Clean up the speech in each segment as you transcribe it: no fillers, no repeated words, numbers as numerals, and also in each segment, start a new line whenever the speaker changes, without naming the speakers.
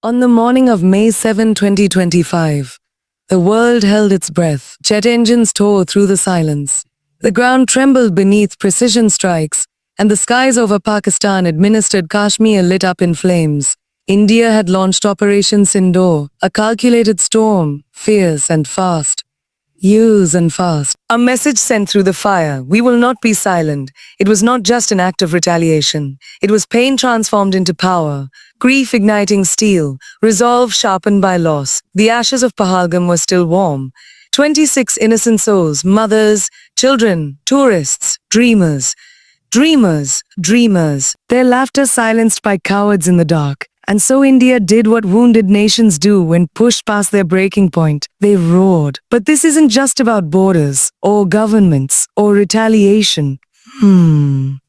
On the morning of May 7, 2025, the world held its breath. Jet engines tore through the silence. The ground trembled beneath precision strikes, and the skies over Pakistan administered Kashmir lit up in flames. India had launched Operation Sindoor, a calculated storm, fierce and fast. Use and fast. A message sent through the fire. We will not be silent. It was not just an act of retaliation. It was pain transformed into power, grief igniting steel, resolve sharpened by loss. The ashes of Pahalgam were still warm. 26 innocent souls, mothers, children, tourists, dreamers. Dreamers. Their laughter silenced by cowards in the dark. And so India did what wounded nations do when pushed past their breaking point. They roared. But this isn't just about borders, or governments, or retaliation.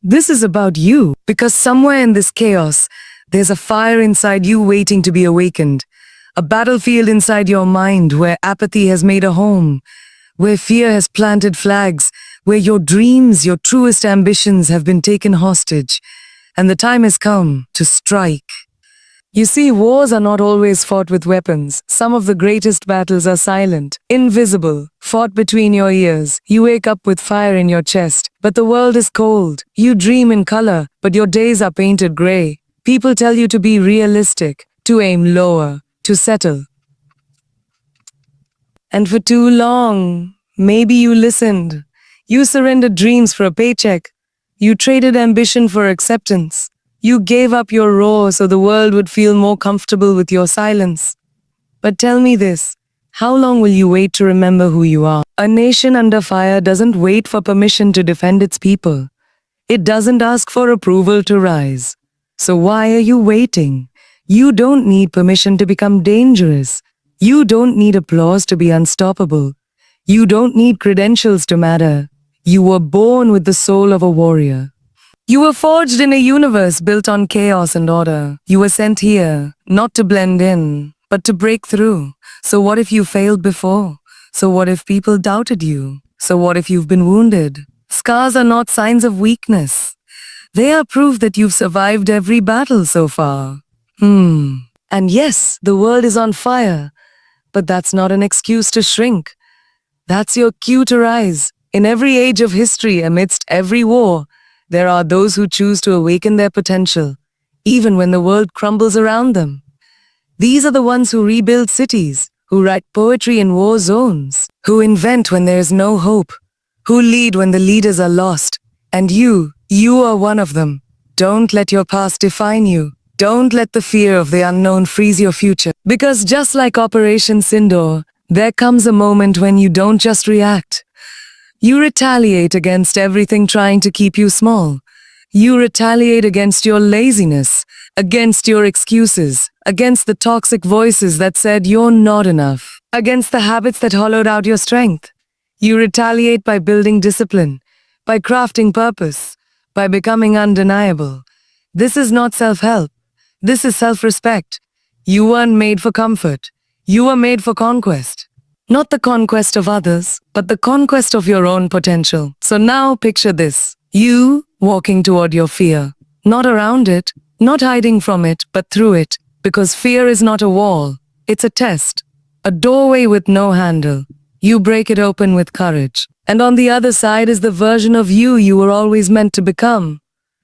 This is about you. Because somewhere in this chaos, there's a fire inside you waiting to be awakened. A battlefield inside your mind where apathy has made a home, where fear has planted flags, where your dreams, your truest ambitions have been taken hostage. And the time has come to strike. You see, wars are not always fought with weapons. Some of the greatest battles are silent, invisible, fought between your ears. You wake up with fire in your chest, but the world is cold. You dream in color, but your days are painted gray. People tell you to be realistic, to aim lower, to settle. And for too long, maybe you listened. You surrendered dreams for a paycheck. You traded ambition for acceptance. You gave up your roar so the world would feel more comfortable with your silence. But tell me this, how long will you wait to remember who you are? A nation under fire doesn't wait for permission to defend its people. It doesn't ask for approval to rise. So why are you waiting? You don't need permission to become dangerous. You don't need applause to be unstoppable. You don't need credentials to matter. You were born with the soul of a warrior. You were forged in a universe built on chaos and order. You were sent here, not to blend in, but to break through. So what if you failed before? So what if people doubted you? So what if you've been wounded? Scars are not signs of weakness. They are proof that you've survived every battle so far. And yes, the world is on fire, but that's not an excuse to shrink. That's your cue to rise. In every age of history, amidst every war, there are those who choose to awaken their potential, even when the world crumbles around them. These are the ones who rebuild cities, who write poetry in war zones, who invent when there is no hope, who lead when the leaders are lost. And you are one of them. Don't let your past define you. Don't let the fear of the unknown freeze your future. Because just like Operation Sindoor, there comes a moment when you don't just react. You retaliate against everything trying to keep you small. You retaliate against your laziness, against your excuses, against the toxic voices that said you're not enough, against the habits that hollowed out your strength. You retaliate by building discipline, by crafting purpose, by becoming undeniable. This is not self-help. This is self-respect. You weren't made for comfort. You were made for conquest. Not the conquest of others, but the conquest of your own potential. So now picture this. You walking toward your fear. Not around it, not hiding from it, but through it. Because fear is not a wall. It's a test. A doorway with no handle. You break it open with courage. And on the other side is the version of you were always meant to become.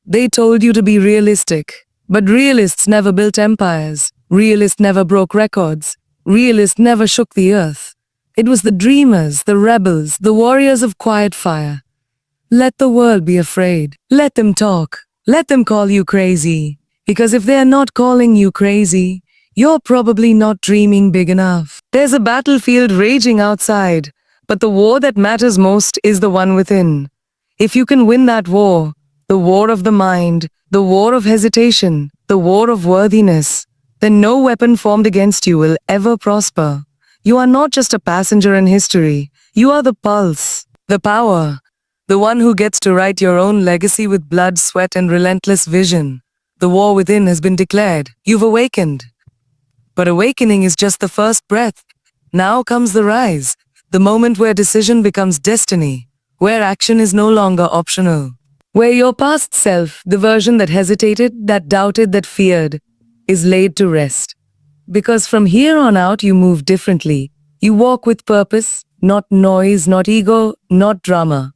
They told you to be realistic. But realists never built empires. Realists never broke records. Realists never shook the earth. It was the dreamers, the rebels, the warriors of quiet fire. Let the world be afraid. Let them talk. Let them call you crazy. Because if they're not calling you crazy, you're probably not dreaming big enough. There's a battlefield raging outside, but the war that matters most is the one within. If you can win that war, the war of the mind, the war of hesitation, the war of worthiness, then no weapon formed against you will ever prosper. You are not just a passenger in history. You are the pulse, the power, the one who gets to write your own legacy with blood, sweat, and relentless vision. The war within has been declared. You've awakened. But awakening is just the first breath. Now comes the rise, the moment where decision becomes destiny, where action is no longer optional, where your past self, the version that hesitated, that doubted, that feared, is laid to rest. Because from here on out, you move differently. You walk with purpose, not noise, not ego, not drama.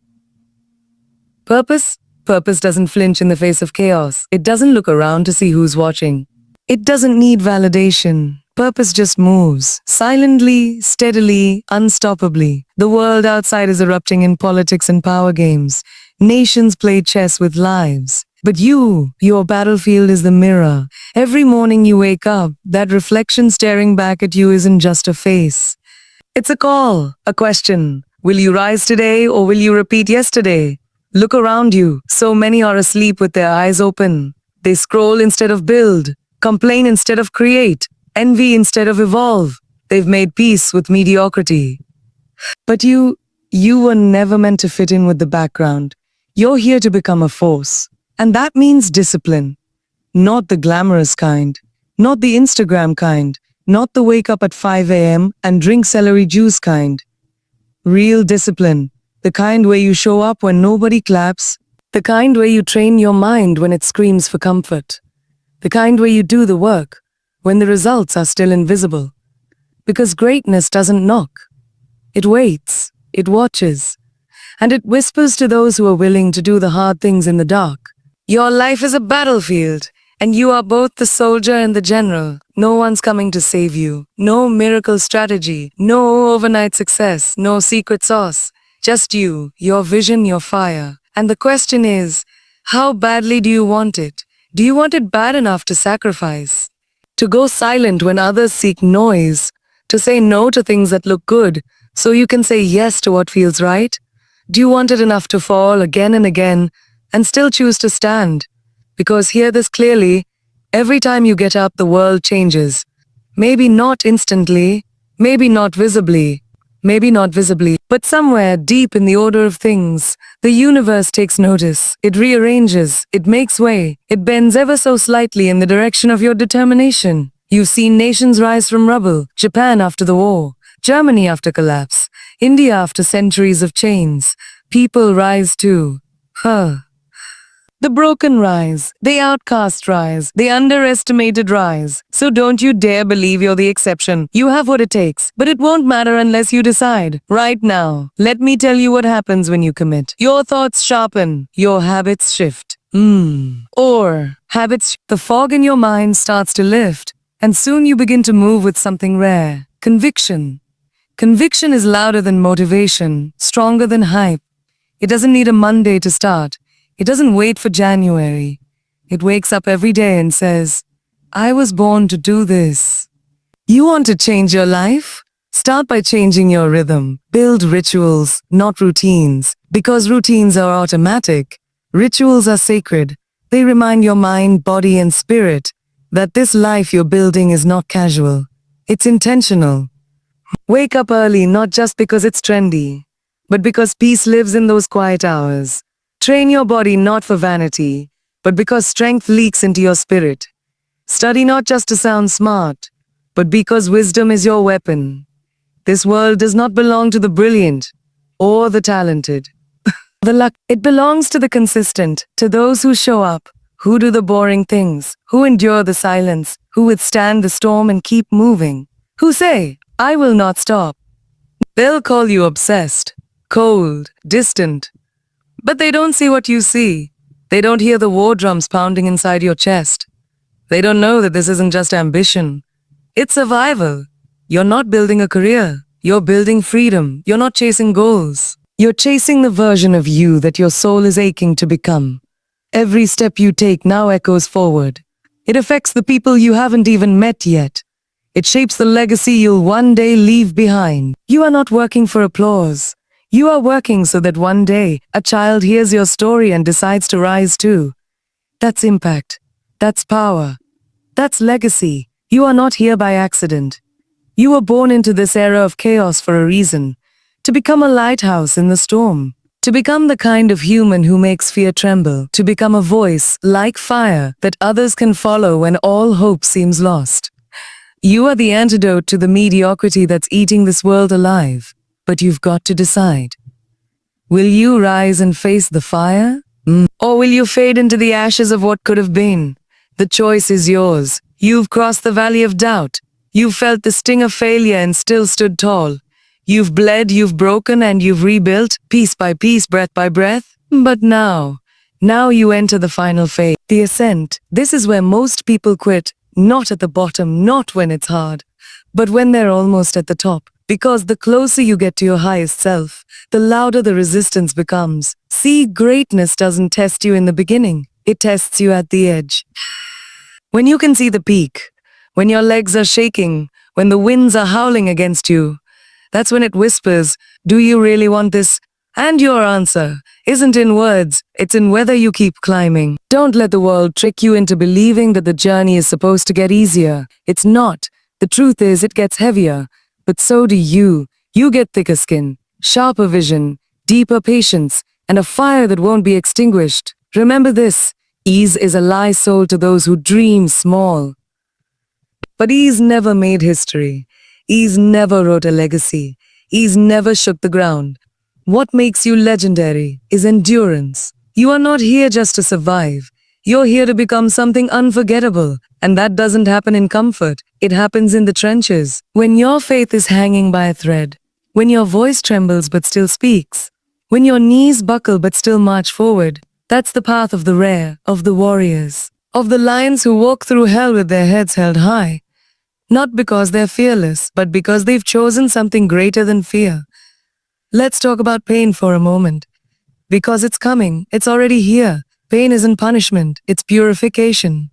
Purpose? Purpose doesn't flinch in the face of chaos. It doesn't look around to see who's watching. It doesn't need validation. Purpose just moves, silently, steadily, unstoppably. The world outside is erupting in politics and power games. Nations play chess with lives. But your battlefield is the mirror. Every morning you wake up, that reflection staring back at you isn't just a face. It's a call, a question. Will you rise today or will you repeat yesterday? Look around you. So many are asleep with their eyes open. They scroll instead of build, complain instead of create, envy instead of evolve. They've made peace with mediocrity. But you were never meant to fit in with the background. You're here to become a force. And that means discipline. Not the glamorous kind. Not the Instagram kind. Not the wake up at 5 a.m. and drink celery juice kind. Real discipline. The kind where you show up when nobody claps. The kind where you train your mind when it screams for comfort. The kind where you do the work when the results are still invisible. Because greatness doesn't knock. It waits. It watches. And it whispers to those who are willing to do the hard things in the dark. Your life is a battlefield, and you are both the soldier and the general. No one's coming to save you. No miracle strategy. No overnight success. No secret sauce. Just you, your vision, your fire. And the question is, how badly do you want it? Do you want it bad enough to sacrifice? To go silent when others seek noise? To say no to things that look good, so you can say yes to what feels right? Do you want it enough to fall again and again, and still choose to stand? Because hear this clearly, every time you get up, the world changes. Maybe not instantly, maybe not visibly, but somewhere deep in the order of things, the universe takes notice. It rearranges, it makes way, it bends ever so slightly in the direction of your determination. You've seen nations rise from rubble, Japan after the war, Germany after collapse, India after centuries of chains. People rise too. The broken rise, the outcast rise, the underestimated rise. So don't you dare believe you're the exception. You have what it takes, but it won't matter unless you decide. Right now, let me tell you what happens when you commit. Your thoughts sharpen, your habits shift. The fog in your mind starts to lift, and soon you begin to move with something rare. Conviction. Conviction is louder than motivation, stronger than hype. It doesn't need a Monday to start. It doesn't wait for January. It wakes up every day and says, I was born to do this. You want to change your life? Start by changing your rhythm. Build rituals, not routines. Because routines are automatic. Rituals are sacred. They remind your mind, body, and spirit that this life you're building is not casual. It's intentional. Wake up early not just because it's trendy, but because peace lives in those quiet hours. Train your body not for vanity, but because strength leaks into your spirit. Study not just to sound smart, but because wisdom is your weapon. This world does not belong to the brilliant or the talented. It belongs to the consistent, to those who show up, who do the boring things, who endure the silence, who withstand the storm and keep moving, who say, I will not stop. They'll call you obsessed, cold, distant, but they don't see what you see. They don't hear the war drums pounding inside your chest. They don't know that this isn't just ambition. It's survival. You're not building a career. You're building freedom. You're not chasing goals. You're chasing the version of you that your soul is aching to become. Every step you take now echoes forward. It affects the people you haven't even met yet. It shapes the legacy you'll one day leave behind. You are not working for applause. You are working so that one day, a child hears your story and decides to rise too. That's impact. That's power. That's legacy. You are not here by accident. You were born into this era of chaos for a reason. To become a lighthouse in the storm. To become the kind of human who makes fear tremble. To become a voice, like fire, that others can follow when all hope seems lost. You are the antidote to the mediocrity that's eating this world alive. But you've got to decide. Will you rise and face the fire? Or will you fade into the ashes of what could have been? The choice is yours. You've crossed the valley of doubt. You've felt the sting of failure and still stood tall. You've bled, you've broken, and you've rebuilt, piece by piece, breath by breath. But now you enter the final phase, the ascent. This is where most people quit, not at the bottom, not when it's hard, but when they're almost at the top. Because the closer you get to your highest self, the louder the resistance becomes. See, greatness doesn't test you in the beginning. It tests you at the edge. When you can see the peak, when your legs are shaking, when the winds are howling against you, that's when it whispers, do you really want this? And your answer isn't in words, it's in whether you keep climbing. Don't let the world trick you into believing that the journey is supposed to get easier. It's not. The truth is, it gets heavier. But so do you. You get thicker skin, sharper vision, deeper patience, and a fire that won't be extinguished. Remember this, ease is a lie sold to those who dream small. But ease never made history. Ease never wrote a legacy. Ease never shook the ground. What makes you legendary is endurance. You are not here just to survive. You're here to become something unforgettable. And that doesn't happen in comfort. It happens in the trenches. When your faith is hanging by a thread. When your voice trembles but still speaks. When your knees buckle but still march forward. That's the path of the rare, of the warriors. Of the lions who walk through hell with their heads held high. Not because they're fearless, but because they've chosen something greater than fear. Let's talk about pain for a moment. Because it's coming, it's already here. Pain isn't punishment, it's purification.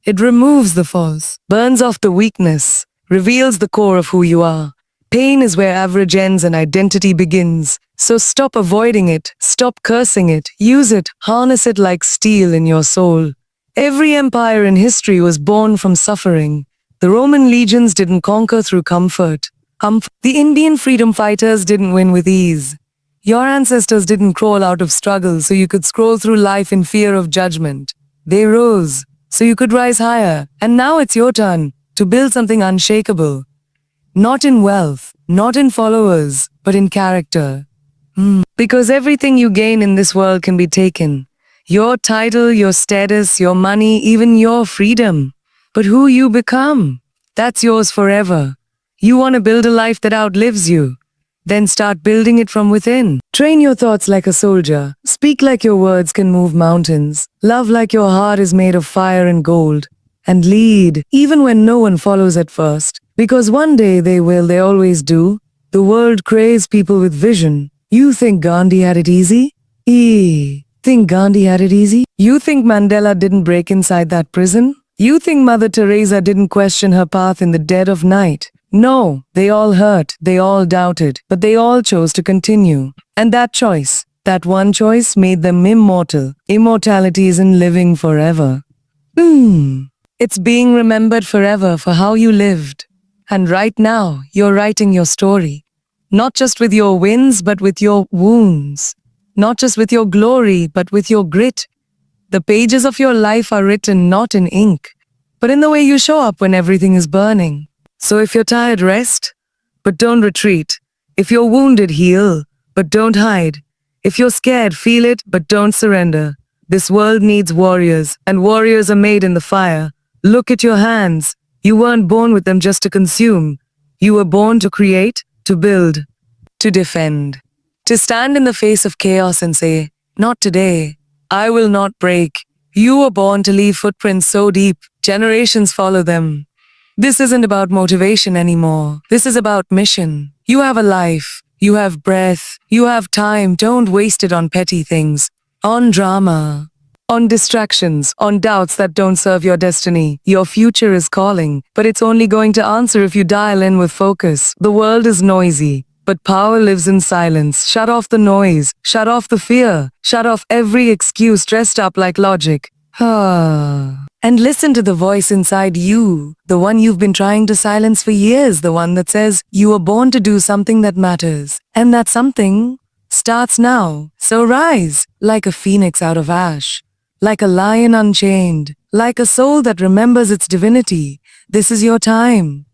It removes the false, burns off the weakness, reveals the core of who you are. Pain is where average ends and identity begins. So stop avoiding it, stop cursing it, use it, harness it like steel in your soul. Every empire in history was born from suffering. The Roman legions didn't conquer through comfort. The Indian freedom fighters didn't win with ease. Your ancestors didn't crawl out of struggle so you could scroll through life in fear of judgment. They rose so you could rise higher. And now it's your turn to build something unshakable. Not in wealth, not in followers, but in character. Because everything you gain in this world can be taken. Your title, your status, your money, even your freedom. But who you become, that's yours forever. You want to build a life that outlives you. Then start building it from within. Train your thoughts like a soldier. Speak like your words can move mountains. Love like your heart is made of fire and gold. And lead, even when no one follows at first. Because one day they will, they always do. The world craves people with vision. You think Gandhi had it easy? Think Gandhi had it easy? You think Mandela didn't break inside that prison? You think Mother Teresa didn't question her path in the dead of night? No, they all hurt, they all doubted, but they all chose to continue. And that choice, that one choice made them immortal. Immortality isn't living forever. It's being remembered forever for how you lived. And right now, you're writing your story. Not just with your wins, but with your wounds. Not just with your glory, but with your grit. The pages of your life are written not in ink, but in the way you show up when everything is burning. So if you're tired, rest, but don't retreat. If you're wounded, heal, but don't hide. If you're scared, feel it, but don't surrender. This world needs warriors, and warriors are made in the fire. Look at your hands. You weren't born with them just to consume. You were born to create, to build, to defend. To stand in the face of chaos and say, not today. I will not break. You were born to leave footprints so deep, generations follow them. This isn't about motivation anymore. This is about mission. You have a life. You have breath. You have time. Don't waste it on petty things. On drama. On distractions. On doubts that don't serve your destiny. Your future is calling, but it's only going to answer if you dial in with focus. The world is noisy, but power lives in silence. Shut off the noise. Shut off the fear. Shut off every excuse dressed up like logic. And listen to the voice inside you, the one you've been trying to silence for years, the one that says you were born to do something that matters. And that something starts now. So rise, like a phoenix out of ash, like a lion unchained, like a soul that remembers its divinity. This is your time.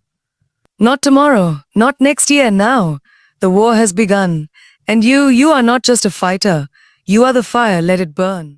Not tomorrow, not next year, now. The war has begun. And you are not just a fighter. You are the fire, let it burn.